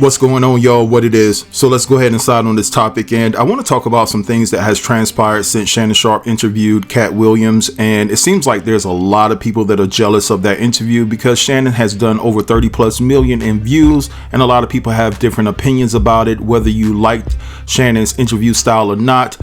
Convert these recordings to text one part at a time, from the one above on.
What's going on, y'all? What it is? So let's go ahead and decide on this topic, and I want to talk about some things that has transpired since Shannon Sharp interviewed Katt Williams. And it seems like there's a lot of people that are jealous of that interview because Shannon has done over 30+ million in views, and a lot of people have different opinions about it, whether you liked Shannon's interview style or not.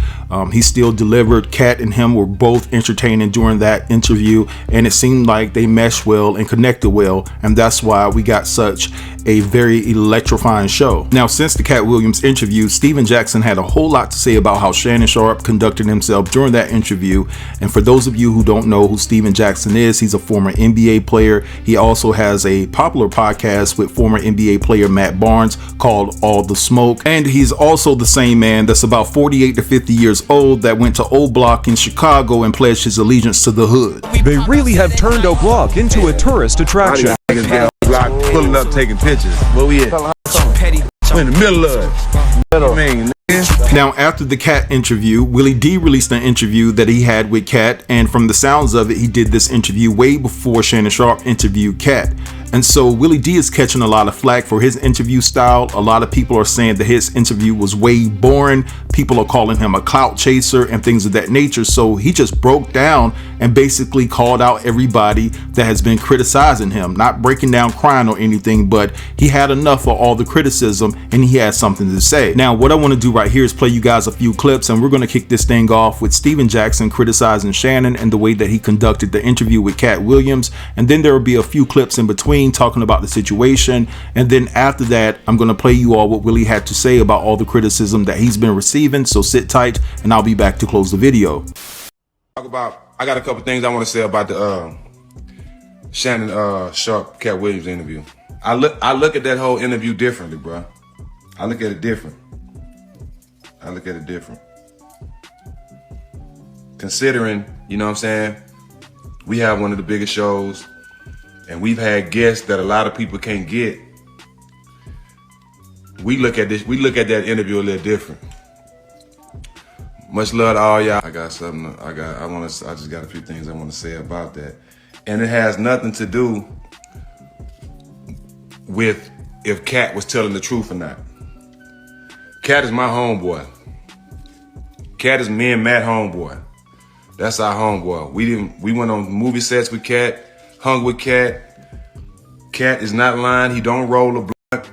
He still delivered. Katt and him were both entertaining during that interview, and it seemed like they meshed well and connected well, and that's why we got such a very electrifying show. Now, since the Katt Williams interview, Steven Jackson had a whole lot to say about how Shannon Sharp conducted himself during that interview. And for those of you who don't know who Steven Jackson is, he's a former NBA player. He also has a popular podcast with former NBA player Matt Barnes called All the Smoke. And he's also the same man that's about 48 to 50 years old that went to O Block in Chicago and pledged his allegiance to the hood. They really have turned O Block into a tourist attraction. Block pulling up, taking pictures. Where we at? We're in the middle of it. Now, after the Katt interview, Willie D released an interview that he had with Katt, and from the sounds of it, he did this interview way before Shannon Sharp interviewed Katt. And so Willie D is catching a lot of flack for his interview style. A lot of people are saying that his interview was way boring. People are calling him a clout chaser and things of that nature. So he just broke down and basically called out everybody that has been criticizing him, not breaking down crying or anything, but he had enough of all the criticism and he had something to say. Now, what I want to do right here is play you guys a few clips, and we're going to kick this thing off with Steven Jackson criticizing Shannon and the way that he conducted the interview with Katt Williams. And then there will be a few clips in between talking about the situation, and then after that I'm going to play you all what Willie had to say about all the criticism that he's been receiving. So sit tight and I'll be back to close the video. I got a couple things I want to say about the Shannon Sharp Katt Williams interview. I look at that whole interview differently, bro. I look at it different. Considering, you know what I'm saying, we have one of the biggest shows and we've had guests that a lot of people can't get. We look at that interview a little different. Much love to all y'all. I just got a few things I want to say about that. And it has nothing to do with if Katt was telling the truth or not. Katt is my homeboy. Katt is me and Matt homeboy. That's our homeboy. We went on movie sets with Katt, hung with Katt. Katt is not lying. He don't roll a blunt.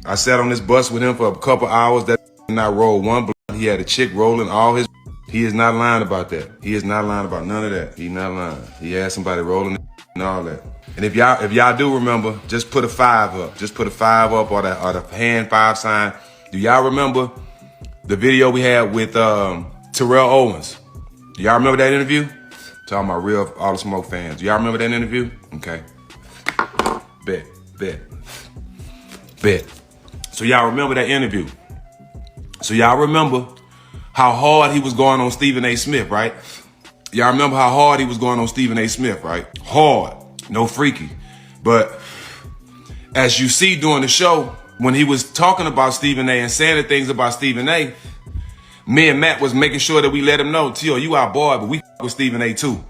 I sat on this bus with him for a couple hours. That did not roll one blunt. He had a chick rolling all his. He is not lying about that. He is not lying about none of that. He not lying. He had somebody rolling and all that. And if y'all do remember, just put a 5 up. Just put a 5 up or the hand 5 sign. Do y'all remember the video we had with Terrell Owens? Do y'all remember that interview? Talking about real All the Smoke fans. Do y'all remember that interview? Okay. Bet. So y'all remember that interview. So y'all remember how hard he was going on Stephen A. Smith, right? Y'all remember how hard he was going on Stephen A. Smith, right? Hard, no freaky. But as you see during the show, when he was talking about Stephen A. and saying the things about Stephen A., me and Matt was making sure that we let him know, Tio, you our boy, but we with Stephen A. too.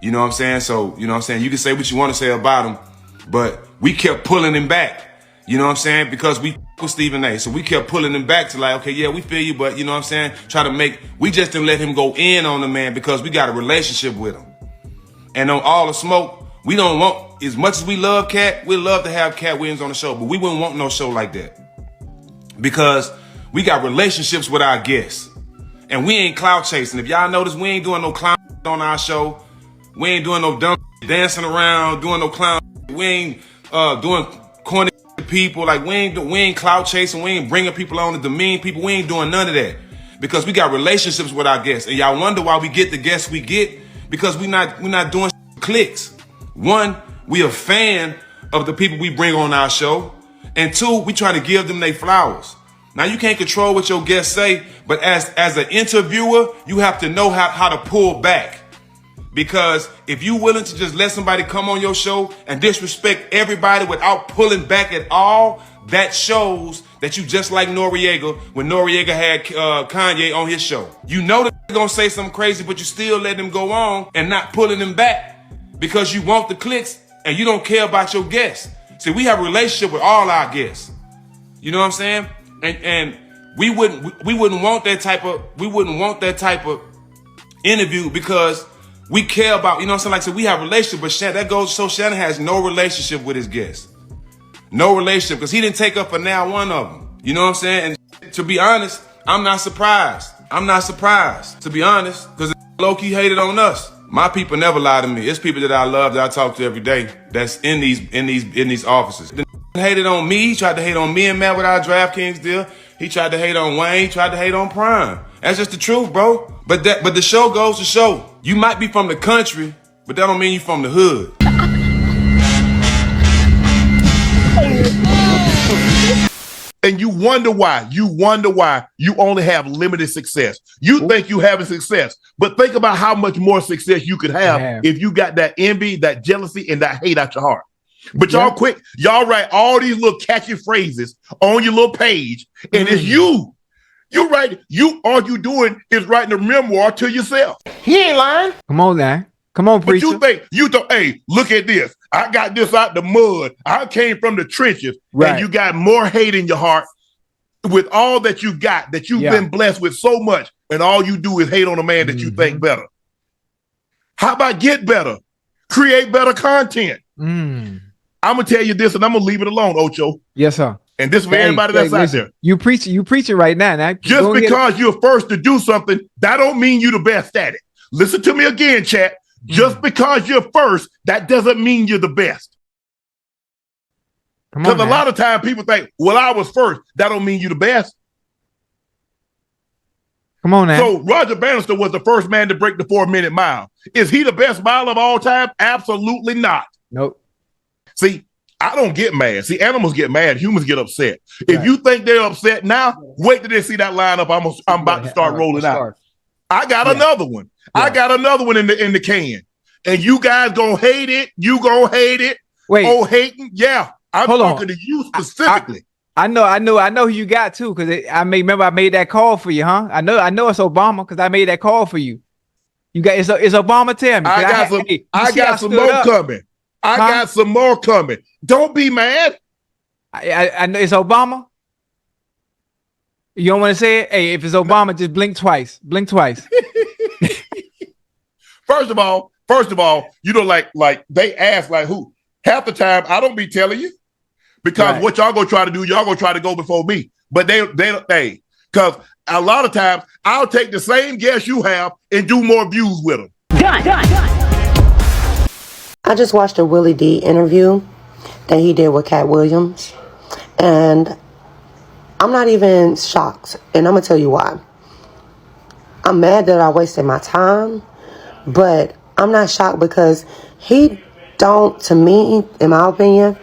You know what I'm saying? So, you know what I'm saying? You can say what you want to say about him, but we kept pulling him back. You know what I'm saying? Because we with Stephen A. So we kept pulling him back to like, okay, yeah, we feel you, but you know what I'm saying? We just didn't let him go in on the man because we got a relationship with him. And on All the Smoke, we don't want, as much as we love Katt, we love to have Katt Williams on the show, but we wouldn't want no show like that. Because we got relationships with our guests. And we ain't clout chasing. If y'all notice, we ain't doing no clown on our show. We ain't doing no dumb dancing around, doing no clown. We ain't doing corny people. Like we ain't clout chasing. We ain't bringing people on to demean people. We ain't doing none of that because we got relationships with our guests. And y'all wonder why we get the guests we get because we're not doing clicks. One, we a fan of the people we bring on our show, and two, we trying to give them their flowers. Now, you can't control what your guests say, but as an interviewer, you have to know how to pull back. Because if you're willing to just let somebody come on your show and disrespect everybody without pulling back at all, that shows that you just like Noriega when Noriega had Kanye on his show. You know that they're going to say something crazy, but you still let them go on and not pulling them back because you want the clicks and you don't care about your guests. See, we have a relationship with all our guests. You know what I'm saying? And we wouldn't want that type of interview because we care about, you know what I'm saying? Like, so we have a relationship, but that goes so Shannon has no relationship with his guests. No relationship, because he didn't take up for now one of them. You know what I'm saying? And to be honest, I'm not surprised. I'm not surprised, to be honest, because low-key hated on us. My people never lie to me. It's people that I love, that I talk to every day, that's in these offices. The hated on me. He tried to hate on me and Matt with our DraftKings deal. He tried to hate on Wayne. He tried to hate on Prime. That's just the truth, bro. But the show goes to show. You might be from the country, but that don't mean you from the hood. And you wonder why. You only have limited success. You think you having success, but think about how much more success you could have if you got that envy, that jealousy, and that hate out your heart. But y'all write all these little catchy phrases on your little page, and it's you. You write. All you doing is writing a memoir to yourself. He ain't lying. Come on now. Come on, preacher. But you think, hey, look at this. I got this out the mud. I came from the trenches. Right. And you got more hate in your heart with all that you got, that you've been blessed with so much, and all you do is hate on a man that you think better. How about get better? Create better content. I'm going to tell you this, and I'm going to leave it alone, Ocho. Yes, sir. And this for everybody that's out there. You preaching right now. Just because you're first to do something, that don't mean you're the best at it. Listen to me again, chat. Just because you're first, that doesn't mean you're the best. Because a lot of times people think, well, I was first. That don't mean you're the best. Come on now. So Roger Bannister was the first man to break the 4-minute mile. Is he the best mile of all time? Absolutely not. Nope. See, I don't get mad. See, animals get mad. Humans get upset. If you think they're upset now, wait till they see that lineup. I'm about to start rolling out. I got another one. I got another one in the can. And you guys gonna hate it. You gonna hate it. Wait. Oh, hating? Yeah. I'm talking to you specifically. I know who you got too, because I made that call for you, huh? I know it's Obama because I made that call for you. You got it's Obama. Tell me. I got some more coming. I got some more coming. Don't be mad. I know it's Obama. You don't want to say it? Hey, if it's Obama, just blink twice. Blink twice. First of all, you know, like they ask like who? Half the time I don't be telling you because what y'all gonna try to do, y'all gonna try to go before me. But they because a lot of times I'll take the same guess you have and do more views with them. Done. I just watched a Willie D interview that he did with Katt Williams, and I'm not even shocked, and I'm gonna tell you why. I'm mad that I wasted my time, but I'm not shocked because he don't, to me, in my opinion,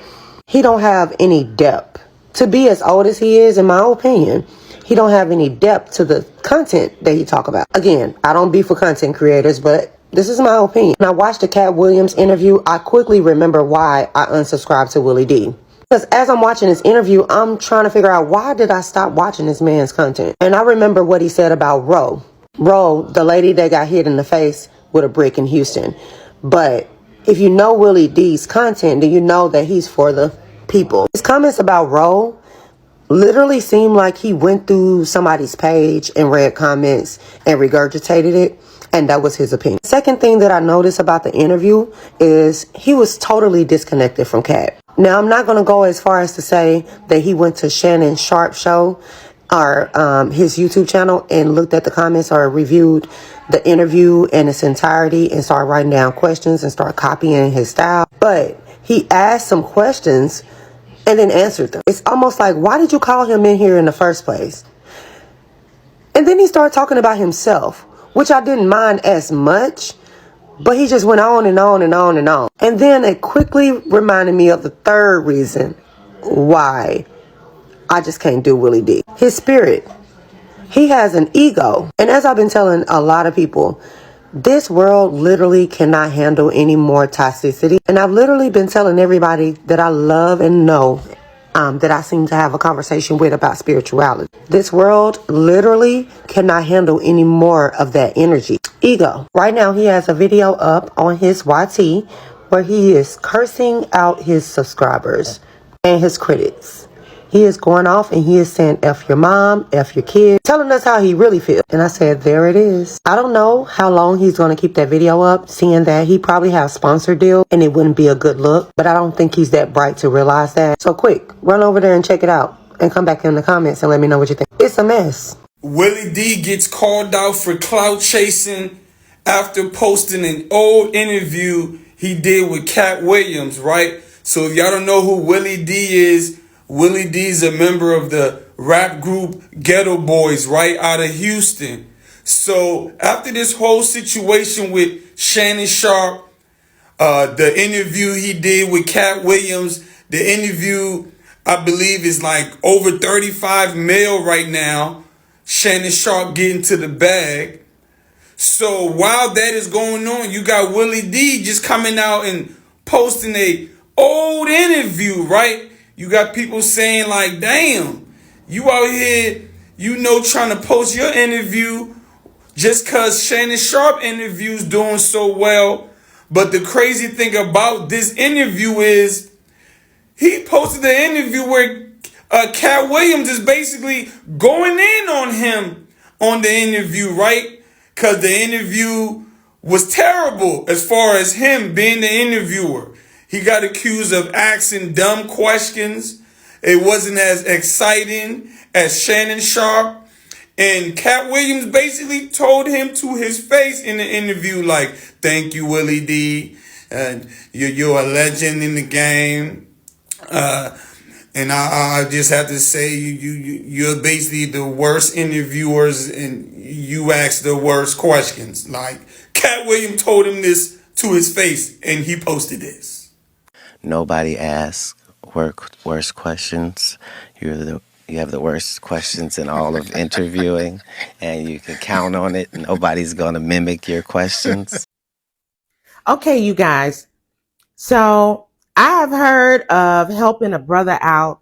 he don't have any depth. To be as old as he is, in my opinion, he don't have any depth to the content that he talk about. Again, I don't be for content creators, but this is my opinion. When I watched the Katt Williams interview, I quickly remember why I unsubscribed to Willie D. Because as I'm watching this interview, I'm trying to figure out why did I stop watching this man's content? And I remember what he said about Ro, the lady that got hit in the face with a brick in Houston. But if you know Willie D's content, then you know that he's for the people. His comments about Ro literally seemed like he went through somebody's page and read comments and regurgitated it. And that was his opinion. Second thing that I noticed about the interview is he was totally disconnected from Katt. Now, I'm not going to go as far as to say that he went to Shannon Sharp show or his YouTube channel and looked at the comments or reviewed the interview in its entirety and started writing down questions and started copying his style. But he asked some questions and then answered them. It's almost like, why did you call him in here in the first place? And then he started talking about himself, which I didn't mind as much, but he just went on and on and on and on. And then it quickly reminded me of the third reason why I just can't do Willie D. His spirit. He has an ego. And as I've been telling a lot of people, this world literally cannot handle any more toxicity. And I've literally been telling everybody that I love and know that I seem to have a conversation with about spirituality. This world literally cannot handle any more of that energy. Ego. Right now, he has a video up on his YT where he is cursing out his subscribers and his critics. He is going off and he is saying F your mom, F your kid, telling us how he really feels. And I said, there it is. I don't know how long he's going to keep that video up, seeing that he probably has a sponsor deal and it wouldn't be a good look. But I don't think he's that bright to realize that. So quick, run over there and check it out and come back in the comments and let me know what you think. It's a mess. Willie D gets called out for clout chasing after posting an old interview he did with Katt Williams, right? So if y'all don't know who Willie D is, Willie D is a member of the rap group Ghetto Boys, right, out of Houston. So after this whole situation with Shannon Sharp, the interview he did with Katt Williams, the interview I believe is like over 35 mil right now. Shannon Sharp getting to the bag. So while that is going on, you got Willie D just coming out and posting a old interview, right? You got people saying like, damn, you out here, trying to post your interview just because Shannon Sharp interview's doing so well. But the crazy thing about this interview is he posted the interview where Katt Williams is basically going in on him on the interview, right? Because the interview was terrible as far as him being the interviewer. He got accused of asking dumb questions. It wasn't as exciting as Shannon Sharp. And Katt Williams basically told him to his face in the interview, like, thank you, Willie D. You're a legend in the game. And I just have to say, you're basically the worst interviewers and you ask the worst questions. Like, Katt Williams told him this to his face and he posted this. Nobody asks worse questions. You have the worst questions in all of interviewing, and you can count on it. Nobody's going to mimic your questions. Okay, you guys. So I have heard of helping a brother out.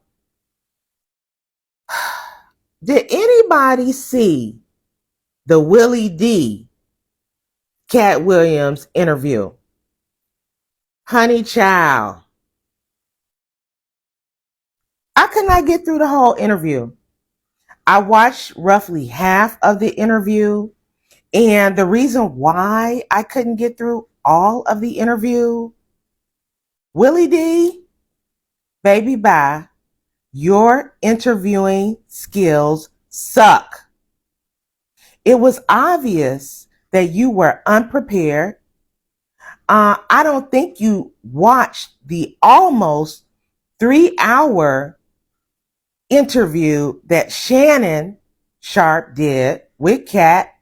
Did anybody see the Willie D Katt Williams interview? Honey child. I could not get through the whole interview. I watched roughly half of the interview, and the reason why I couldn't get through all of the interview, Willie D, baby bye, your interviewing skills suck. It was obvious that you were unprepared. I don't think you watched the almost 3-hour interview that Shannon Sharp did with Katt.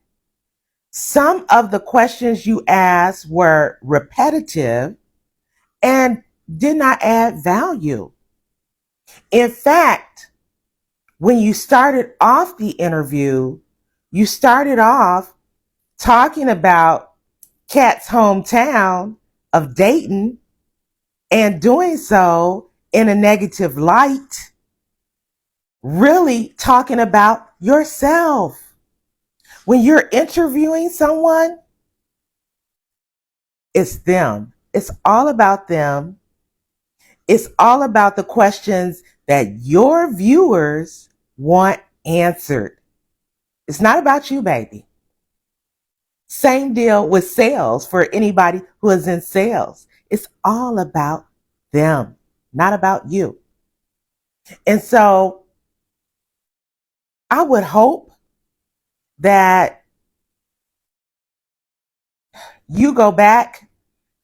Some of the questions you asked were repetitive and did not add value. In fact, when you started off the interview, you started off talking about Katt's hometown of Dayton and doing so in a negative light. Really talking about yourself. When you're interviewing someone, it's them. It's all about them. It's all about the questions that your viewers want answered. It's not about you, baby. Same deal with sales for anybody who is in sales. It's all about them, not about you. And so I would hope that you go back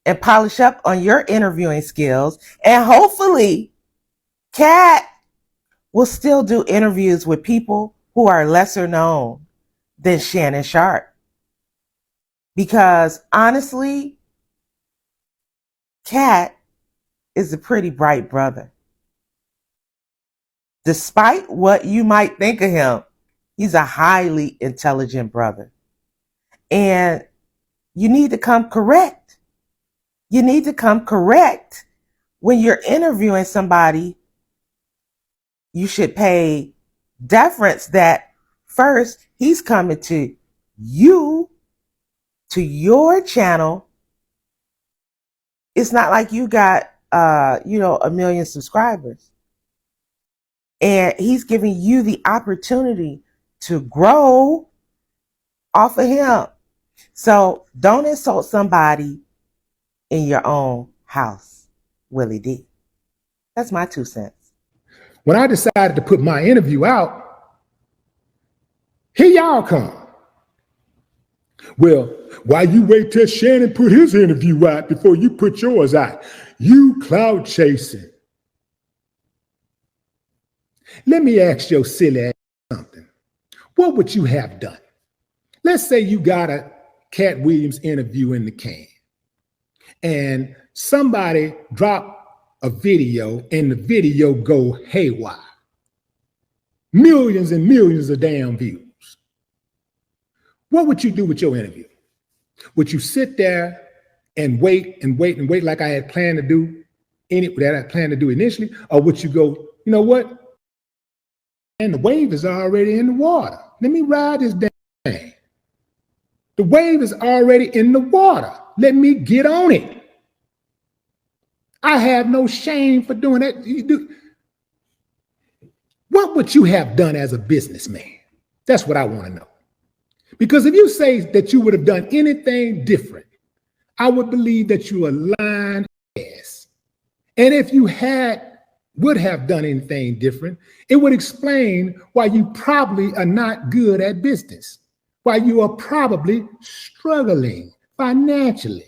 and polish up on your interviewing skills, and hopefully Katt will still do interviews with people who are lesser known than Shannon Sharp. Because honestly, Katt is a pretty bright brother. Despite what you might think of him, he's a highly intelligent brother. And you need to come correct. You need to come correct when you're interviewing somebody. You should pay deference that first, he's coming to you, to your channel. It's not like you got, 1 million subscribers. And he's giving you the opportunity to grow off of him. So don't insult somebody in your own house, Willie D. That's my 2 cents. When I decided to put my interview out, here y'all come. Well, why you wait till Shannon put his interview out before you put yours out? You clout chasing. Let me ask your silly ass something. What would you have done? Let's say you got a Katt Williams interview in the can, and somebody dropped a video and the video go haywire. Millions and millions of damn views. What would you do with your interview? Would you sit there and wait and wait and wait like I had planned to do initially? Or would you go, you know what? And the wave is already in the water. Let me ride this damn thing. The wave is already in the water. Let me get on it. I have no shame for doing that. What would you have done as a businessman? That's what I want to know. Because if you say that you would have done anything different, I would believe that you are lying ass. And if you would have done anything different, it would explain why you probably are not good at business, why you are probably struggling financially.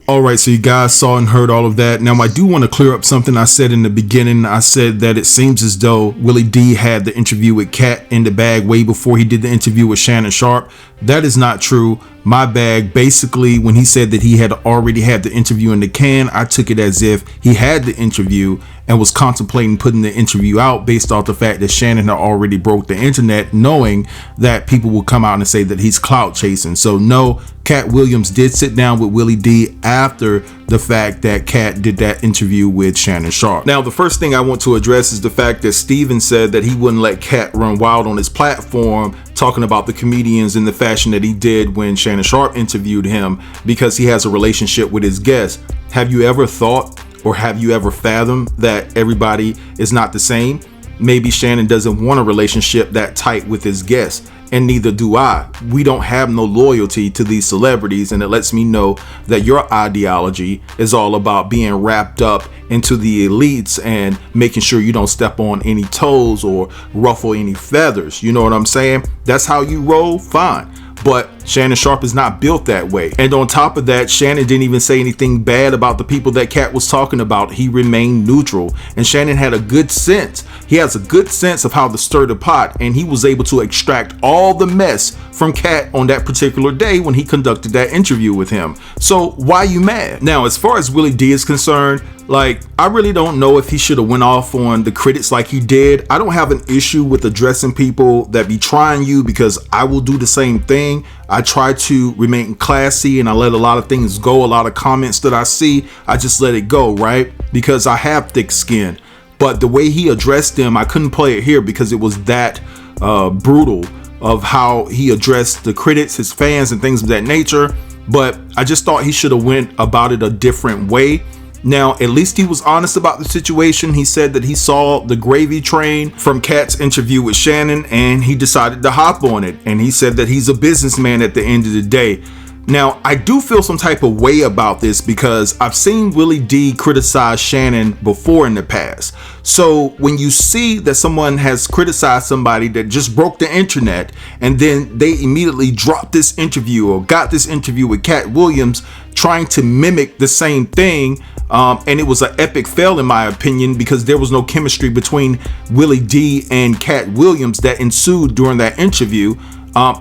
All right, so you guys saw and heard all of that. Now, I do want to clear up something I said in the beginning. I said that it seems as though Willie D had the interview with Katt in the bag way before he did the interview with Shannon Sharp. That is not true. My bag, basically, when he said that he had already had the interview in the can, I took it as if he had the interview and was contemplating putting the interview out based off the fact that Shannon had already broke the internet, knowing that people will come out and say that he's clout chasing. So no, Katt Williams did sit down with Willie D after the fact that Katt did that interview with Shannon Sharp. Now, the first thing I want to address is the fact that Steven said that he wouldn't let Katt run wild on his platform, talking about the comedians in the fashion that he did when Shannon Sharp interviewed him because he has a relationship with his guests. Have you ever thought or have you ever fathomed that everybody is not the same? Maybe Shannon doesn't want a relationship that tight with his guests, and neither do I. We don't have no loyalty to these celebrities, and it lets me know that your ideology is all about being wrapped up into the elites and making sure you don't step on any toes or ruffle any feathers. You know what I'm saying? That's how you roll, fine. But Shannon Sharp is not built that way. And on top of that, Shannon didn't even say anything bad about the people that Katt was talking about. He remained neutral. And Shannon had a good sense. He has a good sense of how to stir the pot. And he was able to extract all the mess from Katt on that particular day when he conducted that interview with him. So why you mad? Now, as far as Willie D is concerned, I really don't know if he should have went off on the critics like he did. I don't have an issue with addressing people that be trying you because I will do the same thing. I try to remain classy and I let a lot of things go. A lot of comments that I see, I just let it go, right? Because I have thick skin. But the way he addressed them, I couldn't play it here because it was that brutal of how he addressed the critics, his fans, and things of that nature. But I just thought he should have went about it a different way. Now, at least he was honest about the situation. He said that he saw the gravy train from Katt's interview with Shannon and he decided to hop on it. And he said that he's a businessman at the end of the day. Now, I do feel some type of way about this because I've seen Willie D criticize Shannon before in the past. So when you see that someone has criticized somebody that just broke the internet and then they immediately dropped this interview or got this interview with Katt Williams trying to mimic the same thing, and it was an epic fail in my opinion because there was no chemistry between Willie D and Katt Williams that ensued during that interview.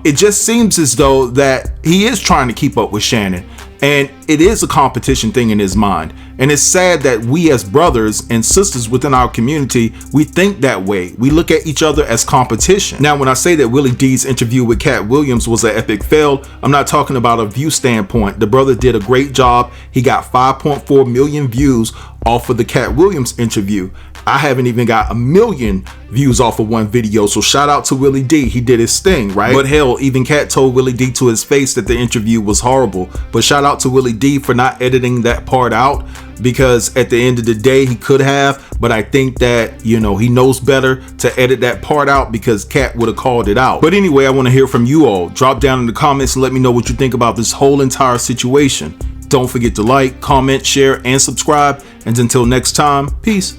It just seems as though that he is trying to keep up with Shannon, and it is a competition thing in his mind. And it's sad that we as brothers and sisters within our community, we think that way. We look at each other as competition. Now, when I say that Willie D's interview with Katt Williams was an epic fail, I'm not talking about a view standpoint. The brother did a great job. He got 5.4 million views off of the Katt Williams interview. I haven't even got 1 million views off of one video, so shout out to Willie D. He did his thing, right? But hell, even Katt told Willie D to his face that the interview was horrible. But shout out to Willie D for not editing that part out, because at the end of the day he could have, but I think that, you know, he knows better to edit that part out because Katt would have called it out. But anyway, I want to hear from you all. Drop down in the comments and let me know what you think about this whole entire situation. Don't forget to like, comment, share, and subscribe. And until next time, peace.